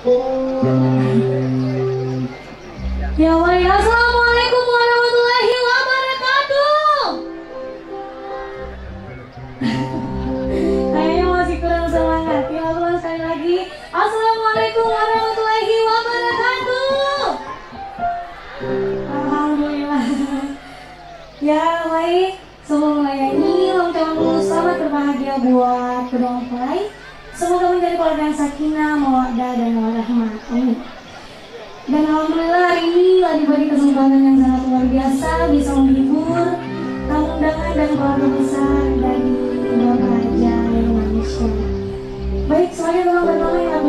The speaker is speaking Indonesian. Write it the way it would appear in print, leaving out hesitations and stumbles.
Ya baik, assalamualaikum warahmatullahi wabarakatuh. Kayaknya masih kurang semangat. Ya Allah, sekali lagi, assalamualaikum warahmatullahi wabarakatuh. Alhamdulillah. Ya baik, sebelum melayani, ucapkan dulu selamat berbahagia buat kedua mempelai. Semoga menjadi keluarga yang sakinah, mawaddah dan warahmah. Amin. Dan alhamdulillah hari ini lagi bagi kesempatan yang sangat luar biasa bisa menghibur tamu undangan dan keluarga besar dari Bapak Haja Indonesia. Baik, semuanya tolong bernama yang